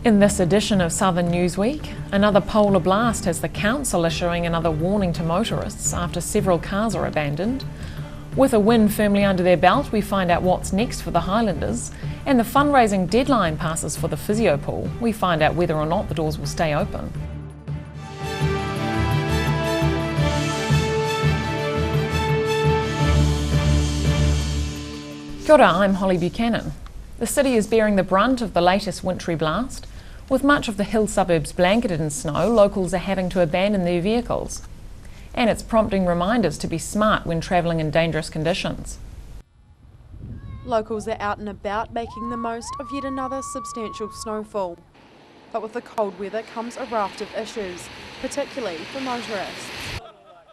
In this edition of Southern Newsweek, another polar blast has the council issuing another warning to motorists after several cars are abandoned. With a win firmly under their belt, we find out what's next for the Highlanders, and the fundraising deadline passes for the physio pool. We find out whether or not the doors will stay open. Kia ora, I'm Holly Buchanan. The city is bearing the brunt of the latest wintry blast. With much of the hill suburbs blanketed in snow, locals are having to abandon their vehicles. And it's prompting reminders to be smart when travelling in dangerous conditions. Locals are out and about making the most of yet another substantial snowfall. But with the cold weather comes a raft of issues, particularly for motorists.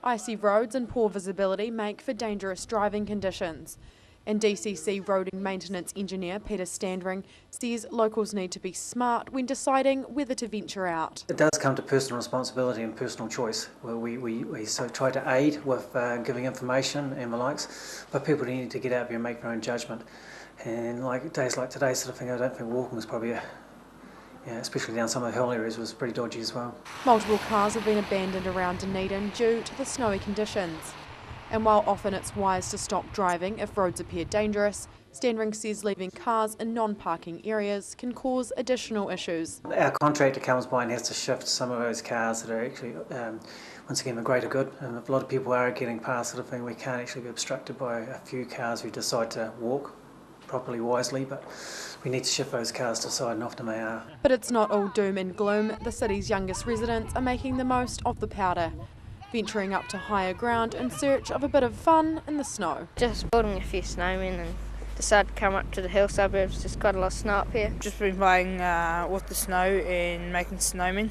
Icy roads and poor visibility make for dangerous driving conditions. And DCC Roading Maintenance Engineer Peter Standring says locals need to be smart when deciding whether to venture out. It does come to personal responsibility and personal choice. Where we so try to aid with giving information and the likes, but people need to get out there and make their own judgment. And like days like today sort of thing, I don't think walking was probably especially down some of the hill areas, was pretty dodgy as well. Multiple cars have been abandoned around Dunedin due to the snowy conditions. And while often it's wise to stop driving if roads appear dangerous, Standring says leaving cars in non-parking areas can cause additional issues. Our contractor comes by and has to shift some of those cars that are actually, once again, the greater good. And if a lot of people are getting past sort of thing, we can't actually be obstructed by a few cars who decide to walk properly, wisely, but we need to shift those cars to the side, and often they are. But it's not all doom and gloom. The city's youngest residents are making the most of the powder, venturing up to higher ground in search of a bit of fun in the snow. Just building a few snowmen and decided to come up to the hill suburbs. There's quite a lot of snow up here. Just been playing with the snow and making snowmen,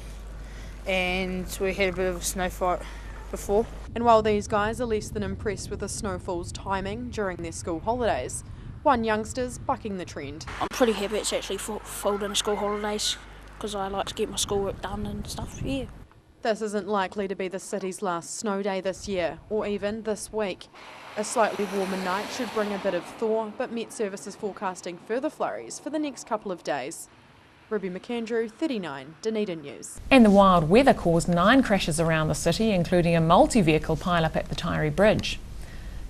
and we had a bit of a snow fight before. And while these guys are less than impressed with the snowfall's timing during their school holidays, one youngster's bucking the trend. I'm pretty happy it's actually fall in school holidays because I like to get my schoolwork done and stuff, yeah. This isn't likely to be the city's last snow day this year, or even this week. A slightly warmer night should bring a bit of thaw, but Met Service is forecasting further flurries for the next couple of days. Ruby McAndrew, 39, Dunedin News. And the wild weather caused 9 crashes around the city, including a multi-vehicle pile-up at the Taieri Bridge.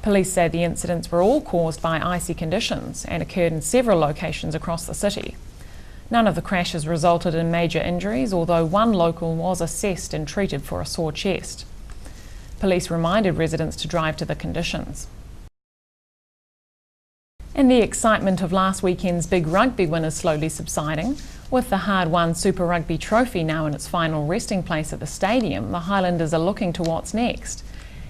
Police say the incidents were all caused by icy conditions and occurred in several locations across the city. None of the crashes resulted in major injuries, although one local was assessed and treated for a sore chest. Police reminded residents to drive to the conditions. And the excitement of last weekend's big rugby win is slowly subsiding. With the hard-won Super Rugby trophy now in its final resting place at the stadium, the Highlanders are looking to what's next.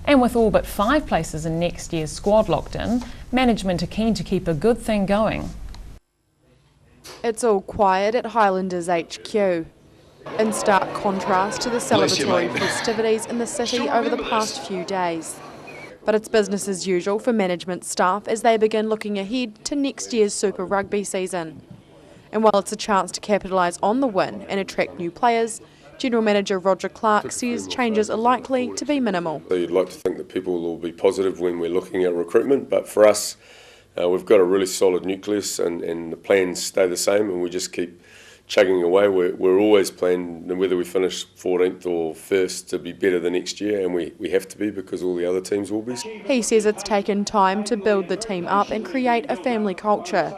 And with all but 5 places in next year's squad locked in, management are keen to keep a good thing going. It's all quiet at Highlanders HQ, in stark contrast to the celebratory festivities in the city over the past few days. But it's business as usual for management staff as they begin looking ahead to next year's Super Rugby season. And while it's a chance to capitalise on the win and attract new players, General Manager Roger Clark says changes are likely to be minimal. So you'd like to think that people will be positive when we're looking at recruitment, but for us, we've got a really solid nucleus and the plans stay the same, and we just keep chugging away. We're always planning, whether we finish 14th or 1st, to be better the next year, and we have to be because all the other teams will be. He says it's taken time to build the team up and create a family culture,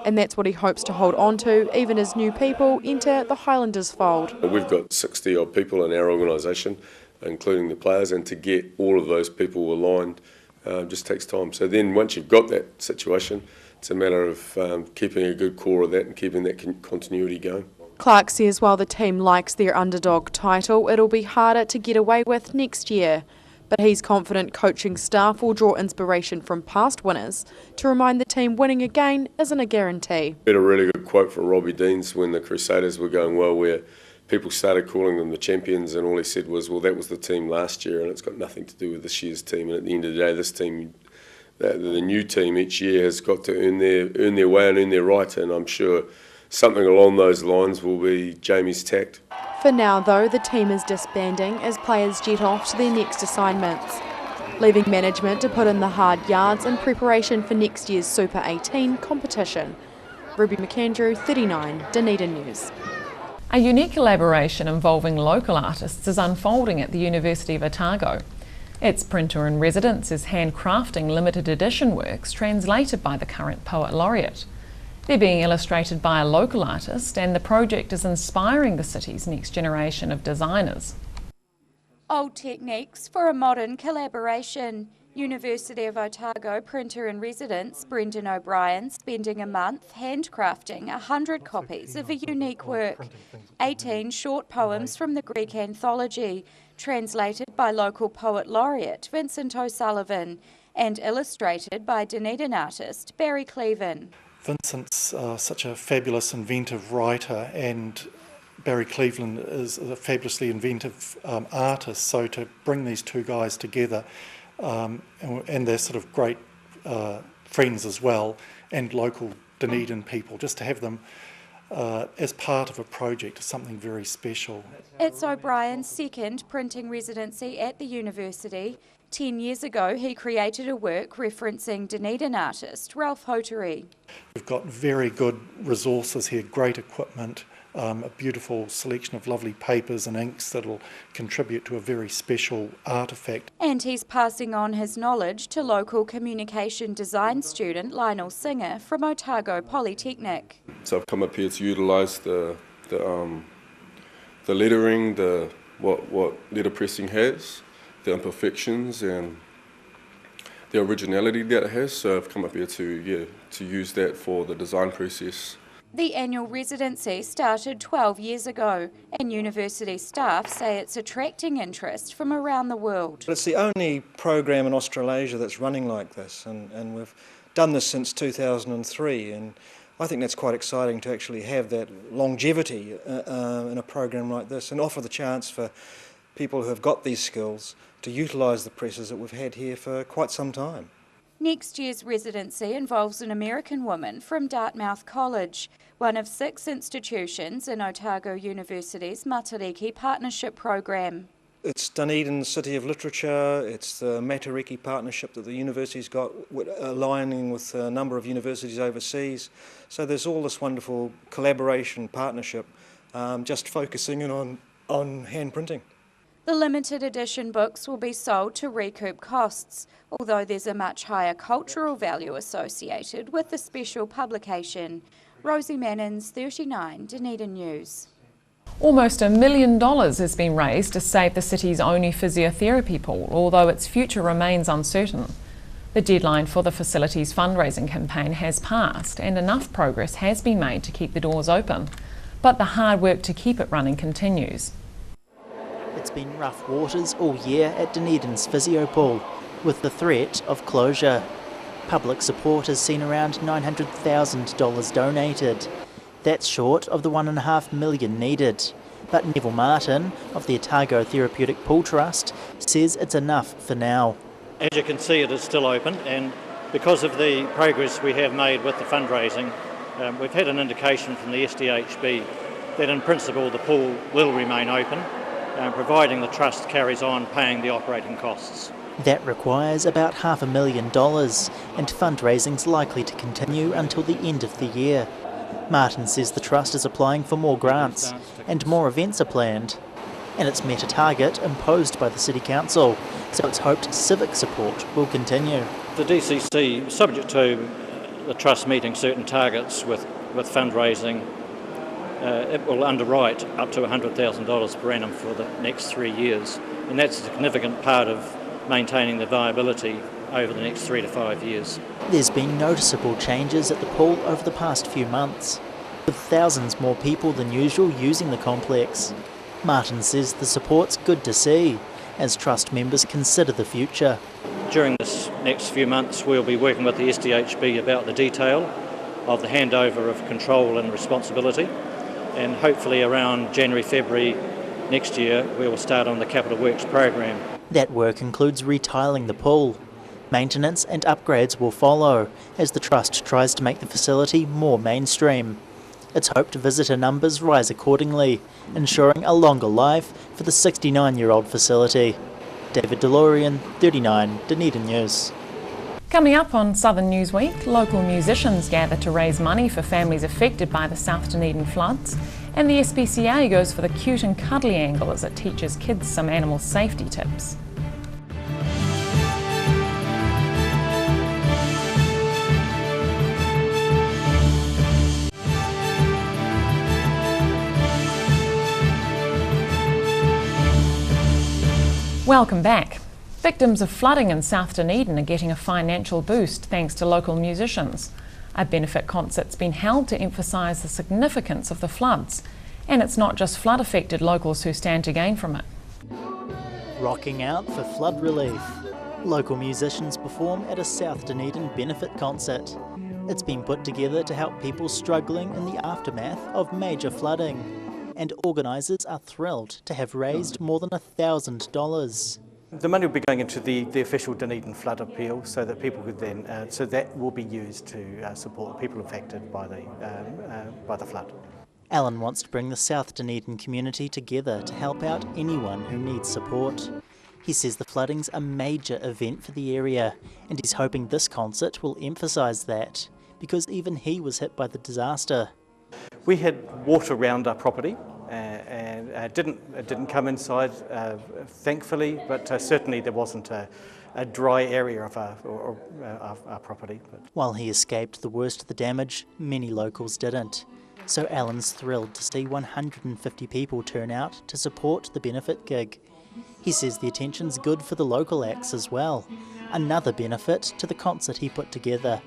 and that's what he hopes to hold on to even as new people enter the Highlanders fold. We've got 60 odd people in our organisation, including the players, and to get all of those people aligned just takes time. So then once you've got that situation, it's a matter of keeping a good core of that and keeping that continuity going. Clark says while the team likes their underdog title, it'll be harder to get away with next year. But he's confident coaching staff will draw inspiration from past winners to remind the team winning again isn't a guarantee. I had a really good quote from Robbie Deans when the Crusaders were going well, where people started calling them the champions, and all he said was, well, that was the team last year and it's got nothing to do with this year's team. And at the end of the day, this team, the new team each year has got to earn their way and earn their right, and I'm sure something along those lines will be Jamie's tact. For now though, the team is disbanding as players jet off to their next assignments, leaving management to put in the hard yards in preparation for next year's Super 18 competition. Ruby McAndrew, 39, Dunedin News. A unique collaboration involving local artists is unfolding at the University of Otago. Its printer-in-residence is handcrafting limited edition works translated by the current poet laureate. They're being illustrated by a local artist, and the project is inspiring the city's next generation of designers. Old techniques for a modern collaboration. University of Otago printer-in-residence Brendan O'Brien spending a month handcrafting 100 copies of a unique work. 18 short poems from the Greek anthology, translated by local poet laureate Vincent O'Sullivan and illustrated by Dunedin artist Barry Cleven. Vincent's such a fabulous inventive writer, and Barry Cleveland is a fabulously inventive artist, so to bring these two guys together, and they're sort of great friends as well, and local Dunedin people, just to have them as part of a project is something very special. It's O'Brien's second printing residency at the university. 10 years ago he created a work referencing Dunedin artist Ralph Hoteri. We've got very good resources here, great equipment, a beautiful selection of lovely papers and inks that will contribute to a very special artefact. And he's passing on his knowledge to local communication design student Lionel Singer from Otago Polytechnic. So I've come up here to utilise the lettering, what letterpressing has, the imperfections and the originality that it has. So I've come up here to use that for the design process. The annual residency started 12 years ago, and university staff say it's attracting interest from around the world. It's the only program in Australasia that's running like this, and we've done this since 2003, and I think that's quite exciting to actually have that longevity in a program like this and offer the chance for people who have got these skills to utilise the presses that we've had here for quite some time. Next year's residency involves an American woman from Dartmouth College, one of 6 institutions in Otago University's Matariki Partnership Program. It's Dunedin City of Literature, it's the Matariki Partnership that the university's got, aligning with a number of universities overseas. So there's all this wonderful collaboration, partnership, just focusing in on hand printing. The limited edition books will be sold to recoup costs, although there's a much higher cultural value associated with the special publication. Rosie Mannins, 39, Dunedin News. Almost $1 million has been raised to save the city's only physiotherapy pool, although its future remains uncertain. The deadline for the facility's fundraising campaign has passed, and enough progress has been made to keep the doors open. But the hard work to keep it running continues. It's been rough waters all year at Dunedin's physio pool, with the threat of closure. Public support has seen around $900,000 donated. That's short of the $1.5 million needed. But Neville Martin of the Otago Therapeutic Pool Trust says it's enough for now. As you can see, it is still open, and because of the progress we have made with the fundraising, we've had an indication from the SDHB that in principle the pool will remain open, providing the trust carries on paying the operating costs. That requires about $500,000, and fundraising's likely to continue until the end of the year. Martin says the trust is applying for more grants, and more events are planned. And it's met a target imposed by the City Council, so it's hoped civic support will continue. The DCC, subject to the trust meeting certain targets with fundraising, it will underwrite up to $100,000 per annum for the next 3 years, and that's a significant part of maintaining the viability over the next 3 to 5 years. There's been noticeable changes at the pool over the past few months, with thousands more people than usual using the complex. Martin says the support's good to see, as trust members consider the future. During this next few months we'll be working with the SDHB about the detail of the handover of control and responsibility, and hopefully around January, February next year we will start on the Capital Works program. That work includes retiling the pool. Maintenance and upgrades will follow as the Trust tries to make the facility more mainstream. It's hoped visitor numbers rise accordingly, ensuring a longer life for the 69-year-old facility. David DeLorean, 39, Dunedin News. Coming up on Southern Newsweek, local musicians gather to raise money for families affected by the South Dunedin floods, And the SPCA goes for the cute and cuddly angle as it teaches kids some animal safety tips. Welcome back. Victims of flooding in South Dunedin are getting a financial boost thanks to local musicians. A benefit concert's been held to emphasise the significance of the floods. And it's not just flood-affected locals who stand to gain from it. Rocking out for flood relief. Local musicians perform at a South Dunedin benefit concert. It's been put together to help people struggling in the aftermath of major flooding. And organisers are thrilled to have raised more than $1,000. The money will be going into the official Dunedin flood appeal, so that people could then, so that will be used to support people affected by the flood. Alan wants to bring the South Dunedin community together to help out anyone who needs support. He says the flooding's a major event for the area, and he's hoping this concert will emphasise that, because even he was hit by the disaster. We had water around our property, and it didn't come inside, thankfully, but certainly there wasn't a dry area of our property. While he escaped the worst of the damage, many locals didn't. So Alan's thrilled to see 150 people turn out to support the benefit gig. He says the attention's good for the local acts as well. Another benefit to the concert he put together.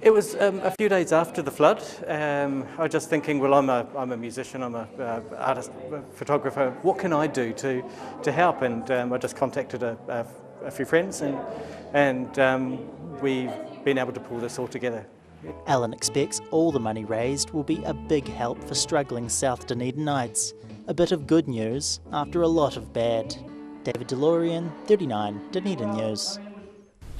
It was a few days after the flood. I was just thinking, well, I'm a musician, I'm an artist, photographer. What can I do to help? And I just contacted a few friends, and we've been able to pull this all together. Alan expects all the money raised will be a big help for struggling South Dunedinites. A bit of good news after a lot of bad. David DeLorean, 39 Dunedin News.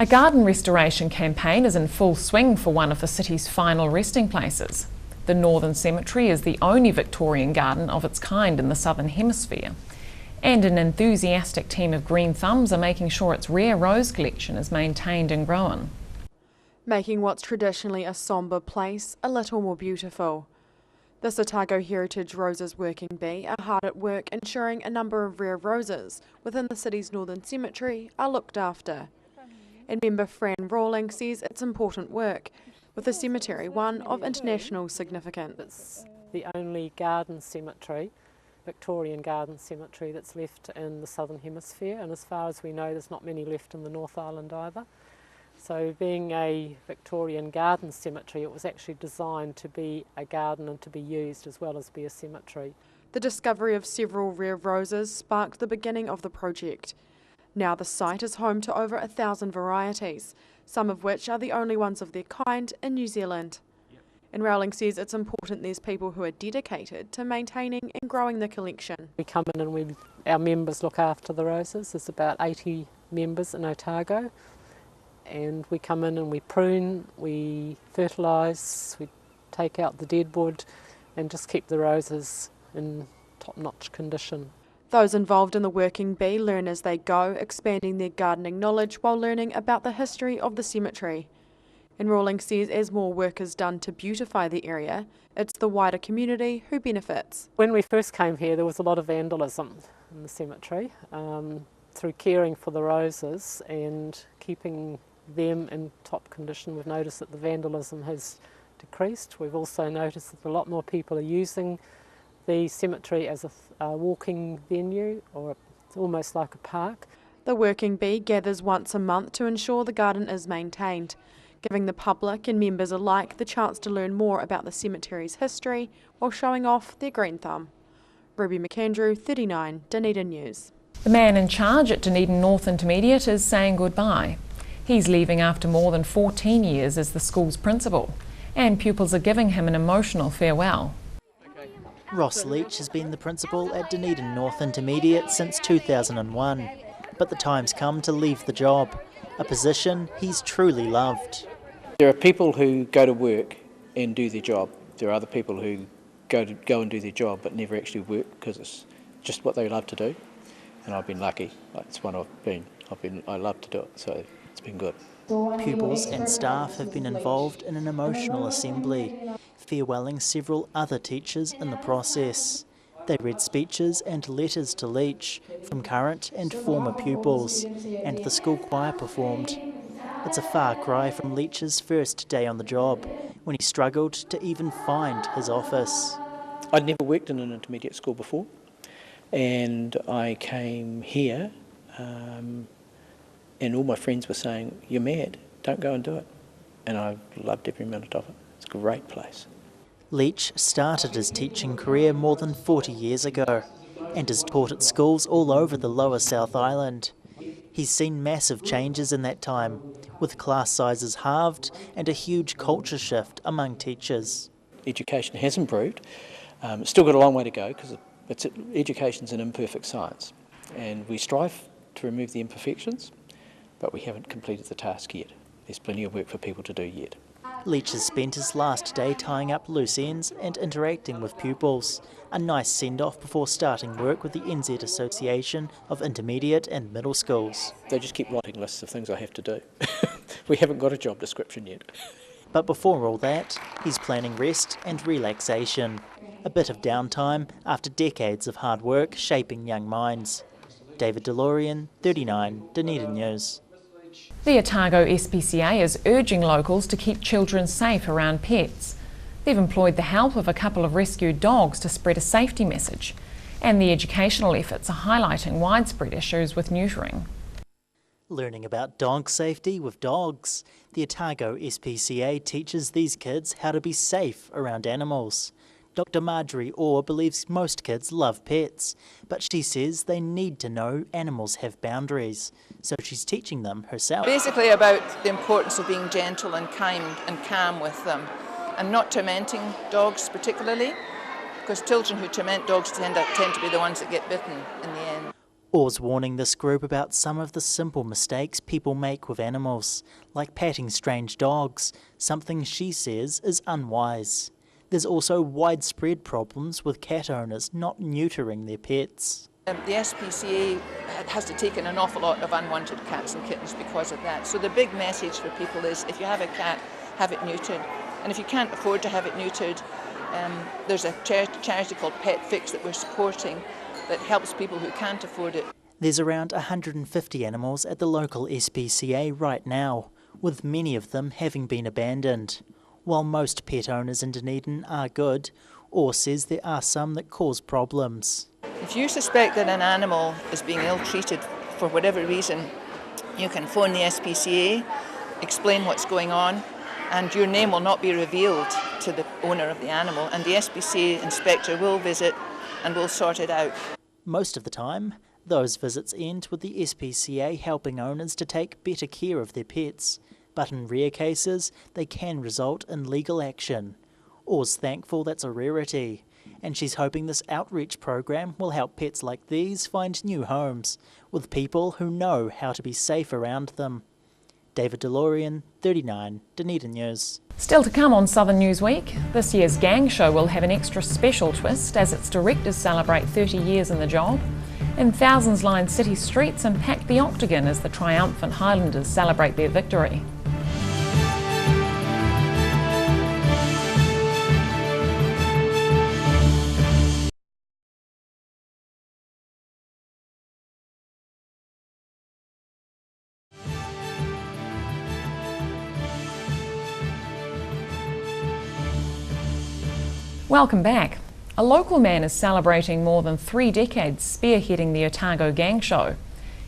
A garden restoration campaign is in full swing for one of the city's final resting places. The Northern Cemetery is the only Victorian garden of its kind in the Southern Hemisphere. And an enthusiastic team of green thumbs are making sure its rare rose collection is maintained and grown. Making what's traditionally a sombre place a little more beautiful. This Otago Heritage Roses Working Bee are hard at work ensuring a number of rare roses within the city's Northern Cemetery are looked after. And member Fran Rawling says it's important work, with the cemetery one of international significance. It's the only garden cemetery, Victorian garden cemetery, that's left in the Southern Hemisphere, and as far as we know there's not many left in the North Island either. So being a Victorian garden cemetery, it was actually designed to be a garden and to be used as well as be a cemetery. The discovery of several rare roses sparked the beginning of the project. Now the site is home to over 1,000 varieties, some of which are the only ones of their kind in New Zealand. And Rowling says it's important there's people who are dedicated to maintaining and growing the collection. We come in and our members look after the roses. There's about 80 members in Otago, and we come in and we prune, we fertilise, we take out the dead wood and just keep the roses in top-notch condition. Those involved in the working bee learn as they go, expanding their gardening knowledge while learning about the history of the cemetery. And Rawling says as more work is done to beautify the area, it's the wider community who benefits. When we first came here there was a lot of vandalism in the cemetery. Through caring for the roses and keeping them in top condition, we've noticed that the vandalism has decreased. We've also noticed that a lot more people are using the cemetery as a walking venue, or almost like a park. The working bee gathers once a month to ensure the garden is maintained, giving the public and members alike the chance to learn more about the cemetery's history while showing off their green thumb. Ruby McAndrew, 39 Dunedin News. The man in charge at Dunedin North Intermediate is saying goodbye. He's leaving after more than 14 years as the school's principal, and pupils are giving him an emotional farewell. Ross Leach has been the principal at Dunedin North Intermediate since 2001, but the time's come to leave the job, a position he's truly loved. There are people who go to work and do their job. There are other people who go and do their job but never actually work because it's just what they love to do. And I've been lucky. It's one I love to do it, so it's been good. Pupils and staff have been involved in an emotional assembly. farewelling several other teachers in the process. They read speeches and letters to Leach from current and former pupils, and the school choir performed. It's a far cry from Leach's first day on the job, when he struggled to even find his office. I'd never worked in an intermediate school before, and I came here and all my friends were saying, "You're mad, don't go and do it." And I loved every minute of it. It's a great place. Leach started his teaching career more than 40 years ago and has taught at schools all over the lower South Island. He's seen massive changes in that time, with class sizes halved and a huge culture shift among teachers. Education has improved. It's still got a long way to go because education's an imperfect science, and we strive to remove the imperfections, but we haven't completed the task yet. There's plenty of work for people to do yet. Leach has spent his last day tying up loose ends and interacting with pupils. A nice send-off before starting work with the NZ Association of Intermediate and Middle Schools. They just keep writing lists of things I have to do. We haven't got a job description yet. But before all that, he's planning rest and relaxation. A bit of downtime after decades of hard work shaping young minds. David DeLorean, 39, Dunedin News. The Otago SPCA is urging locals to keep children safe around pets. They've employed the help of a couple of rescued dogs to spread a safety message, and the educational efforts are highlighting widespread issues with neutering. Learning about dog safety with dogs, the Otago SPCA teaches these kids how to be safe around animals. Dr. Marjorie Orr believes most kids love pets, but she says they need to know animals have boundaries, so she's teaching them herself. Basically about the importance of being gentle and kind and calm with them, and not tormenting dogs particularly, because children who torment dogs tend to be the ones that get bitten in the end. Orr's warning this group about some of the simple mistakes people make with animals, like patting strange dogs, something she says is unwise. There's also widespread problems with cat owners not neutering their pets. The SPCA has to take in an awful lot of unwanted cats and kittens because of that. So the big message for people is if you have a cat, have it neutered. And if you can't afford to have it neutered, there's a charity called Pet Fix that we're supporting that helps people who can't afford it. There's around 150 animals at the local SPCA right now, with many of them having been abandoned. While most pet owners in Dunedin are good, Orr says there are some that cause problems. If you suspect that an animal is being ill-treated for whatever reason, you can phone the SPCA, explain what's going on, and your name will not be revealed to the owner of the animal, and the SPCA inspector will visit and will sort it out. Most of the time, those visits end with the SPCA helping owners to take better care of their pets. But in rare cases, they can result in legal action. Orr's thankful that's a rarity, and she's hoping this outreach program will help pets like these find new homes, with people who know how to be safe around them. David DeLorean, 39, Dunedin News. Still to come on Southern Newsweek, this year's gang show will have an extra special twist as its directors celebrate 30 years in the job, and thousands line city streets and pack the Octagon as the triumphant Highlanders celebrate their victory. Welcome back. A local man is celebrating more than 3 decades spearheading the Otago Gang Show.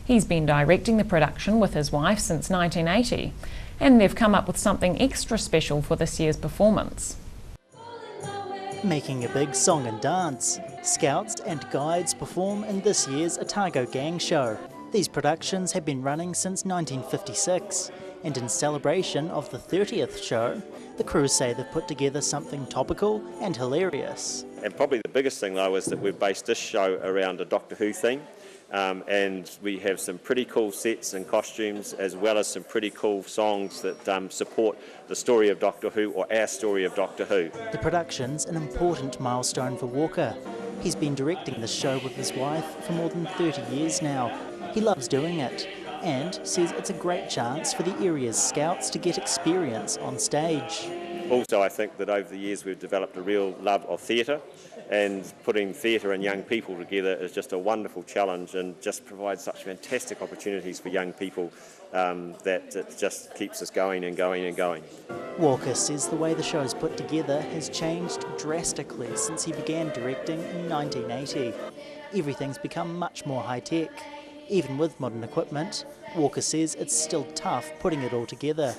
He's been directing the production with his wife since 1980, and they've come up with something extra special for this year's performance. Making a big song and dance, scouts and guides perform in this year's Otago Gang Show. These productions have been running since 1956, and in celebration of the 30th show, the crew say they've put together something topical and hilarious. And probably the biggest thing though is that we've based this show around a Doctor Who theme, and we have some pretty cool sets and costumes as well as some pretty cool songs that support the story of Doctor Who or our story of Doctor Who. The production's an important milestone for Walker. He's been directing this show with his wife for more than 30 years now. He loves doing it and says it's a great chance for the area's scouts to get experience on stage. Also, I think that over the years we've developed a real love of theatre, and putting theatre and young people together is just a wonderful challenge and just provides such fantastic opportunities for young people that it just keeps us going and going and going. Walker says the way the show's put together has changed drastically since he began directing in 1980. Everything's become much more high-tech. Even with modern equipment, Walker says it's still tough putting it all together,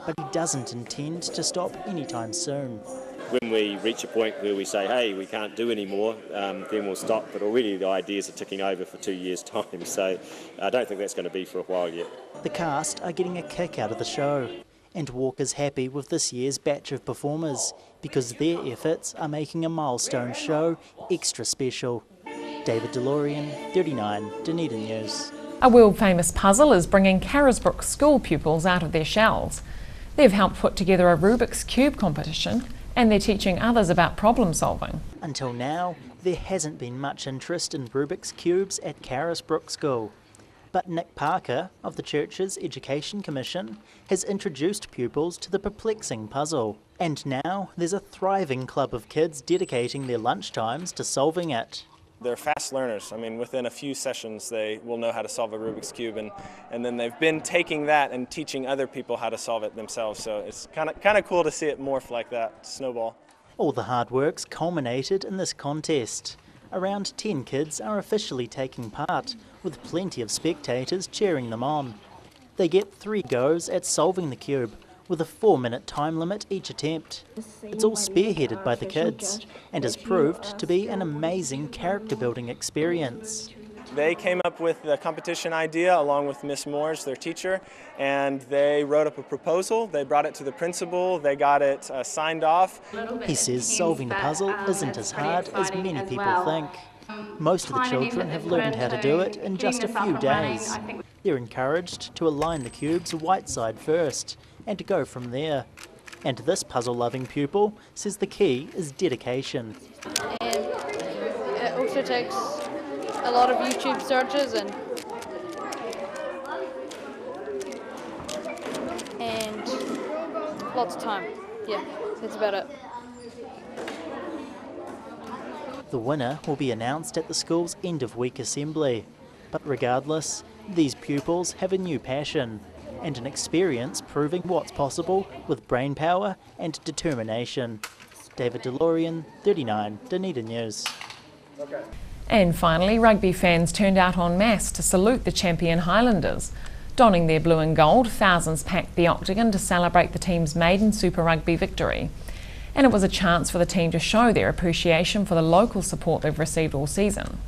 but he doesn't intend to stop anytime soon. When we reach a point where we say, hey, we can't do any more, then we'll stop, but already the ideas are ticking over for 2 years' time, so I don't think that's going to be for a while yet. The cast are getting a kick out of the show, and Walker's happy with this year's batch of performers because their efforts are making a milestone show extra special. David DeLorean, 39, Dunedin News. A world-famous puzzle is bringing Carisbrook school pupils out of their shells. They've helped put together a Rubiks Cube competition, and they're teaching others about problem solving. Until now, there hasn't been much interest in Rubiks Cubes at Carisbrook School. But Nick Parker of the church's Education Commission has introduced pupils to the perplexing puzzle. And now there's a thriving club of kids dedicating their lunchtimes to solving it. They're fast learners. I mean, within a few sessions they will know how to solve a Rubik's Cube, and then they've been taking that and teaching other people how to solve it themselves, so it's kind of cool to see it morph like that, snowball. All the hard work's culminated in this contest. Around 10 kids are officially taking part, with plenty of spectators cheering them on. They get 3 goes at solving the cube, with a 4-minute time limit each attempt. It's all spearheaded by the kids, and has proved to be an amazing character-building experience. They came up with the competition idea along with Miss Moores, their teacher, and they wrote up a proposal. They brought it to the principal, they got it signed off. He says solving the puzzle isn't as hard as many people think. Most of the children have learned how to do it in just a few days. They're encouraged to align the cube's white side first, and to go from there. And this puzzle-loving pupil says the key is dedication. And it also takes a lot of YouTube searches and lots of time. Yeah, that's about it. The winner will be announced at the school's end-of-week assembly. But regardless, these pupils have a new passion and an experience proving what's possible with brain power and determination. David DeLorean, 39, Dunedin News. And finally, rugby fans turned out en masse to salute the champion Highlanders. Donning their blue and gold, thousands packed the Octagon to celebrate the team's maiden Super Rugby victory. And it was a chance for the team to show their appreciation for the local support they've received all season.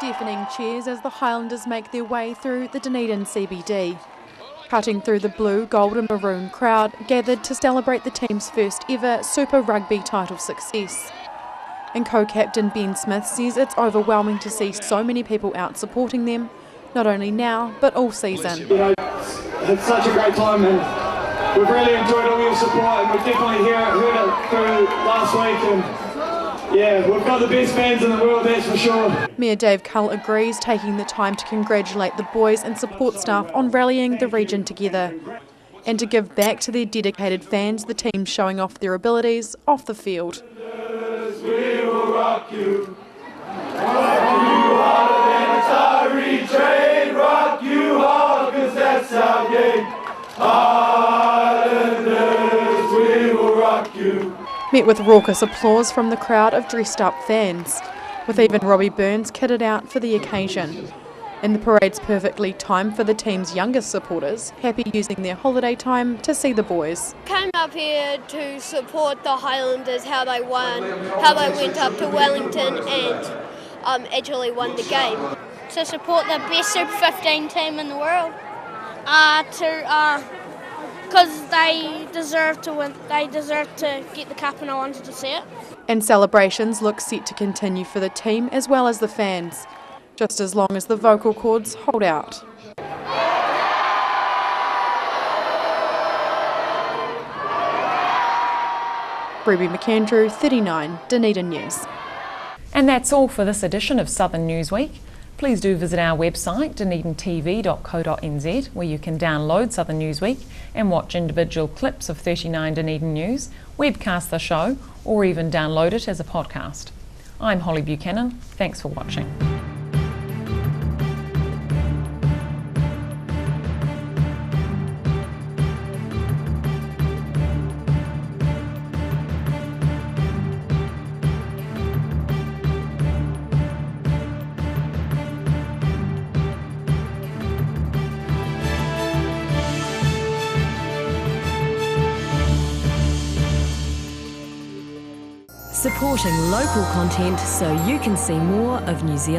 Deafening cheers as the Highlanders make their way through the Dunedin CBD. Cutting through the blue, gold and maroon crowd gathered to celebrate the team's first ever Super Rugby title success. And co-captain Ben Smith says it's overwhelming to see so many people out supporting them, not only now but all season. You know, it's such a great time, and we've really enjoyed all your support, and we definitely heard it through last week, and yeah, we've got the best fans in the world, that's for sure. Mayor Dave Cull agrees, taking the time to congratulate the boys and support staff on rallying the region together, and to give back to their dedicated fans, the team showing off their abilities off the field. We will rock you. Rock you harder than a Atari train. Rock you hard, 'cause that's our game. Highlanders, we will rock you. Met with raucous applause from the crowd of dressed-up fans, with even Robbie Burns kitted out for the occasion. And the parade's perfectly timed for the team's youngest supporters, happy using their holiday time to see the boys. Came up here to support the Highlanders, how they won, how they went up to Wellington and actually won the game. To support the best Super 15 team in the world. Because they deserve to win, they deserve to get the cup, and I wanted to see it. And celebrations look set to continue for the team as well as the fans, just as long as the vocal cords hold out. Ruby McAndrew, 39, Dunedin News. And that's all for this edition of Southern Newsweek. Please do visit our website dunedintv.co.nz, where you can download Southern Newsweek and watch individual clips of 39 Dunedin News, webcast the show, or even download it as a podcast. I'm Holly Buchanan. Thanks for watching. Supporting local content so you can see more of New Zealand.